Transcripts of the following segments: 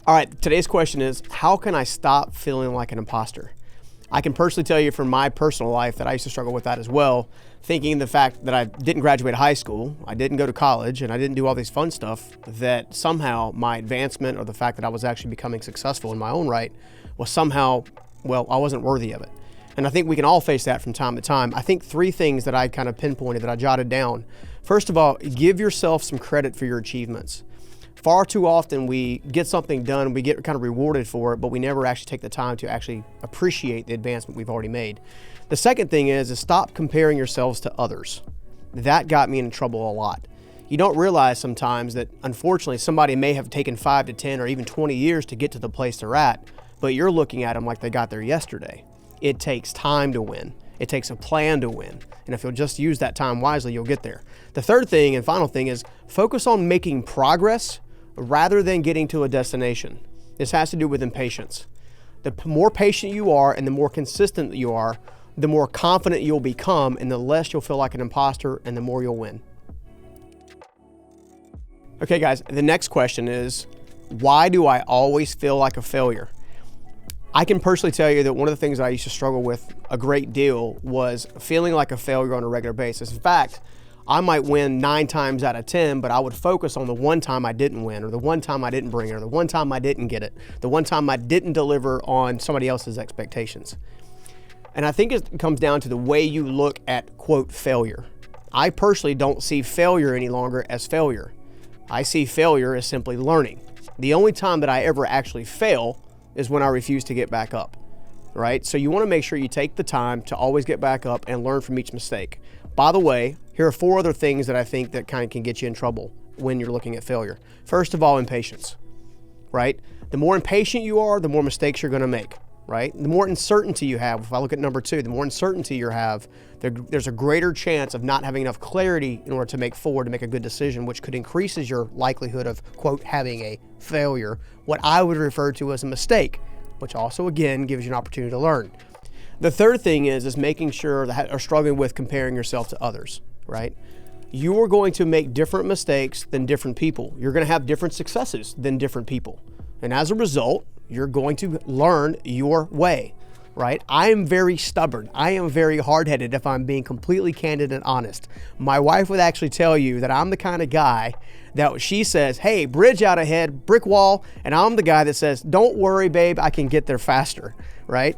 All right, today's question is, how can I stop feeling like an imposter? I can personally tell you from my personal life that I used to struggle with that as well, thinking the fact that I didn't graduate high school, I didn't go to college, and I didn't do all these fun stuff, that somehow my advancement or the fact that I was actually becoming successful in my own right was somehow, well, I wasn't worthy of it. And I think we can all face that from time to time. I think three things that I kind of pinpointed, that I jotted down. First of all, give yourself some credit for your achievements. Far too often we get something done, we get kind of rewarded for it, but we never actually take the time to actually appreciate the advancement we've already made. The second thing is stop comparing yourselves to others. That got me in trouble a lot. You don't realize sometimes that unfortunately somebody may have taken 5 to 10 or even 20 years to get to the place they're at, but you're looking at them like they got there yesterday. It takes time to win. It takes a plan to win. And if you'll just use that time wisely, you'll get there. The third thing and final thing is focus on making progress rather than getting to a destination. This has to do with impatience. The more patient you are and the more consistent you are, the more confident you'll become, and the less you'll feel like an imposter, and the more you'll win. Okay guys, the next question is, why do I always feel like a failure? I can personally tell you that one of the things that I used to struggle with a great deal was feeling like a failure on a regular basis. In fact, I might win 9 times out of 10, but I would focus on the one time I didn't win, or the one time I didn't bring it, or the one time I didn't get it, the one time I didn't deliver on somebody else's expectations. And I think it comes down to the way you look at, quote, failure. I personally don't see failure any longer as failure. I see failure as simply learning. The only time that I ever actually fail is when I refuse to get back up, right? So you want to make sure you take the time to always get back up and learn from each mistake. By the way, here are 4 other things that I think that kind of can get you in trouble when you're looking at failure. First of all, impatience, right? The more impatient you are, the more mistakes you're going to make, right? The more uncertainty you have, if I look at number 2, the more uncertainty you have, there's a greater chance of not having enough clarity in order to make a good decision, which could increases your likelihood of, quote, having a failure, what I would refer to as a mistake, which also, again, gives you an opportunity to learn. The third thing is making sure that are struggling with comparing yourself to others, right? You are going to make different mistakes than different people. You're going to have different successes than different people. And as a result, you're going to learn your way, right? I am very stubborn. I am very hard-headed if I'm being completely candid and honest. My wife would actually tell you that I'm the kind of guy that she says, hey, bridge out ahead, brick wall, and I'm the guy that says, don't worry, babe, I can get there faster, right?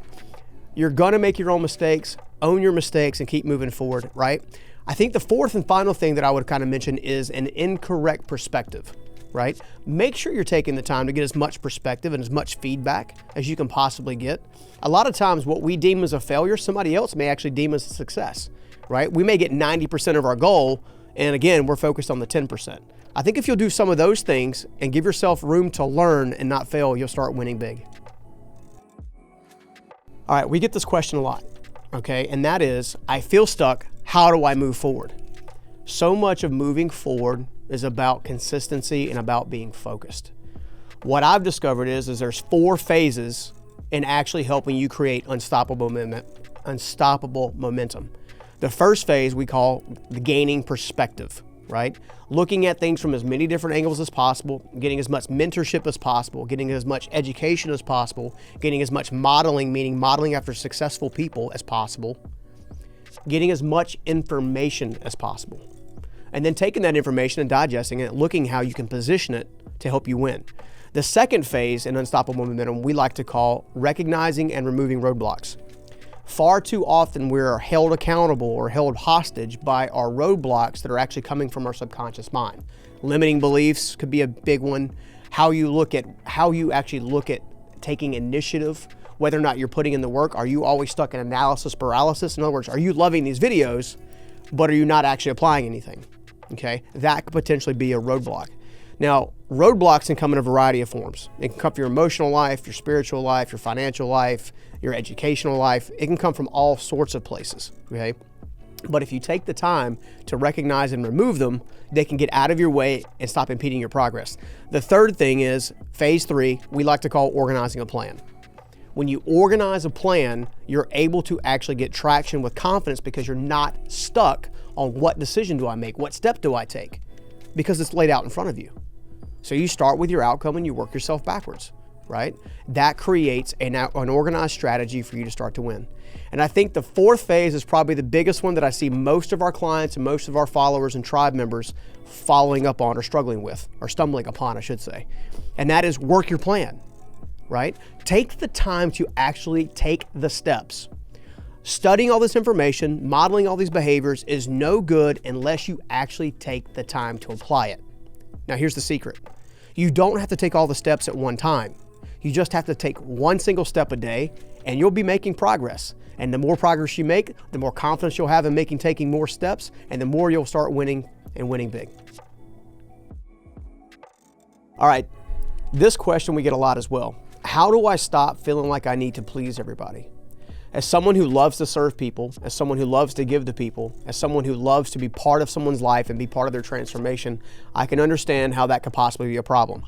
You're going to make your own mistakes, own your mistakes, and keep moving forward, right? I think the fourth and final thing that I would kind of mention is an incorrect perspective, right? Make sure you're taking the time to get as much perspective and as much feedback as you can possibly get. A lot of times what we deem as a failure, somebody else may actually deem as a success, right? We may get 90% of our goal, and again, we're focused on the 10%. I think if you'll do some of those things and give yourself room to learn and not fail, you'll start winning big. All right, we get this question a lot, okay? And that is, I feel stuck, how do I move forward? So much of moving forward is about consistency and about being focused. What I've discovered is there's 4 phases in actually helping you create unstoppable momentum. The first phase we call the gaining perspective, right? Looking at things from as many different angles as possible, getting as much mentorship as possible, getting as much education as possible, getting as much modeling, meaning modeling after successful people as possible, getting as much information as possible, and then taking that information and digesting it, looking how you can position it to help you win. The second phase in unstoppable momentum we like to call recognizing and removing roadblocks. Far too often we're held accountable or held hostage by our roadblocks that are actually coming from our subconscious mind. Limiting beliefs could be a big one. How you actually look at taking initiative, whether or not you're putting in the work. Are you always stuck in analysis paralysis? In other words, are you loving these videos, but are you not actually applying anything? Okay, that could potentially be a roadblock. Now, roadblocks can come in a variety of forms. It can come from your emotional life, your spiritual life, your financial life, your educational life. It can come from all sorts of places, okay? But if you take the time to recognize and remove them, they can get out of your way and stop impeding your progress. The third thing is phase 3, we like to call organizing a plan. When you organize a plan, you're able to actually get traction with confidence because you're not stuck on what decision do I make, what step do I take, because it's laid out in front of you. So you start with your outcome and you work yourself backwards, right? That creates an organized strategy for you to start to win. And I think the fourth phase is probably the biggest one that I see most of our clients and most of our followers and tribe members following up on or struggling with, or stumbling upon, I should say. And that is work your plan, right? Take the time to actually take the steps. Studying all this information, modeling all these behaviors is no good unless you actually take the time to apply it. Now, here's the secret. You don't have to take all the steps at one time. You just have to take one single step a day and you'll be making progress. And the more progress you make, the more confidence you'll have in taking more steps, and the more you'll start winning and winning big. All right, this question we get a lot as well. How do I stop feeling like I need to please everybody? As someone who loves to serve people, as someone who loves to give to people, as someone who loves to be part of someone's life and be part of their transformation, I can understand how that could possibly be a problem.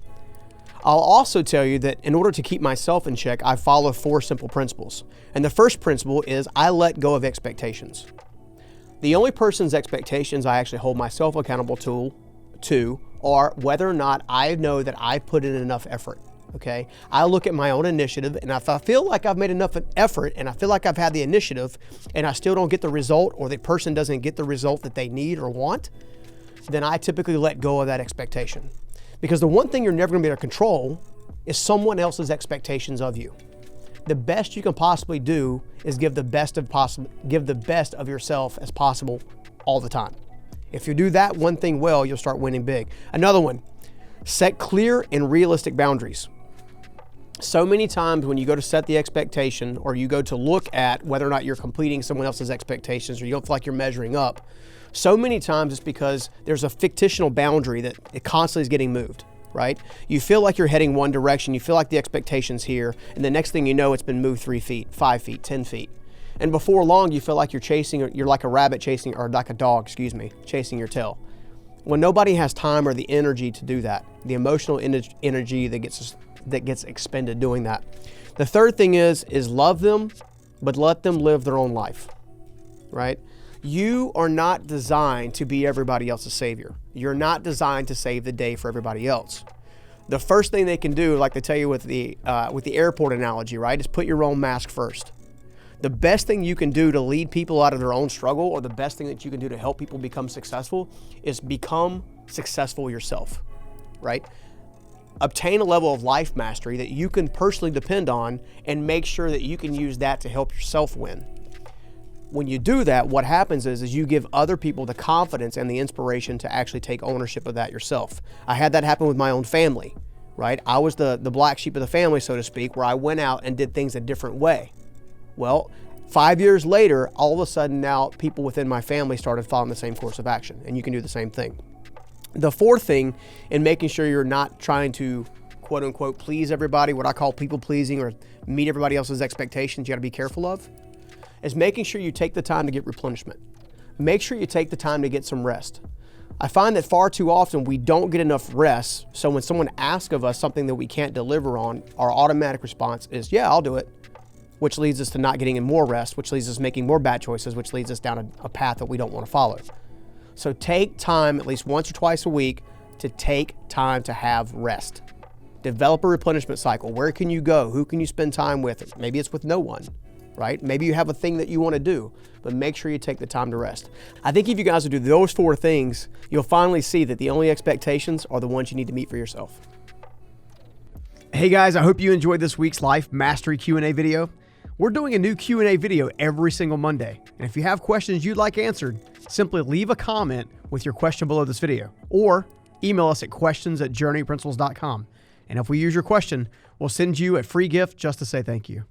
I'll also tell you that in order to keep myself in check, I follow 4 simple principles. And the first principle is I let go of expectations. The only person's expectations I actually hold myself accountable to are whether or not I know that I put in enough effort. Okay, I look at my own initiative, and if I feel like I've made enough effort and I feel like I've had the initiative and I still don't get the result, or the person doesn't get the result that they need or want, then I typically let go of that expectation. Because the one thing you're never going to be able to control is someone else's expectations of you. The best you can possibly do is give the best of yourself as possible all the time. If you do that one thing well, you'll start winning big. Another one, set clear and realistic boundaries. So many times when you go to set the expectation, or you go to look at whether or not you're completing someone else's expectations, or you don't feel like you're measuring up, so many times it's because there's a fictional boundary that it constantly is getting moved, right? You feel like you're heading one direction, you feel like the expectation's here, and the next thing you know, it's been moved 3 feet, 5 feet, 10 feet. And before long, you feel like you're like a rabbit chasing, or like a dog, chasing your tail. When nobody has time or the energy to do that, the emotional energy that gets expended doing that. The third thing is love them, but let them live their own life, right? You are not designed to be everybody else's savior. You're not designed to save the day for everybody else. The first thing they can do, like they tell you with the airport analogy, right, is put your own mask first. The best thing you can do to lead people out of their own struggle, or the best thing that you can do to help people become successful, is become successful yourself, right? Obtain a level of life mastery that you can personally depend on, and make sure that you can use that to help yourself win. When you do that, what happens is you give other people the confidence and the inspiration to actually take ownership of that yourself. I had that happen with my own family, right? I was the black sheep of the family, so to speak, where I went out and did things a different way. Well, 5 years later, all of a sudden now people within my family started following the same course of action, and you can do the same thing. The fourth thing in making sure you're not trying to quote unquote please everybody, what I call people pleasing, or meet everybody else's expectations, you got to be careful of, is making sure you take the time to get replenishment. Make sure you take the time to get some rest. I find that far too often we don't get enough rest, so when someone asks of us something that we can't deliver on, our automatic response is, yeah, I'll do it, which leads us to not getting in more rest, which leads us making more bad choices, which leads us down a path that we don't want to follow. So take time at least once or twice a week to take time to have rest. Develop a replenishment cycle. Where can you go? Who can you spend time with? Maybe it's with no one, right? Maybe you have a thing that you want to do, but make sure you take the time to rest. I think if you guys will do those 4 things, you'll finally see that the only expectations are the ones you need to meet for yourself. Hey guys, I hope you enjoyed this week's Life Mastery Q&A video. We're doing a new Q&A video every single Monday. And if you have questions you'd like answered, simply leave a comment with your question below this video, or email us at questions@journeyprinciples.com. And if we use your question, we'll send you a free gift just to say thank you.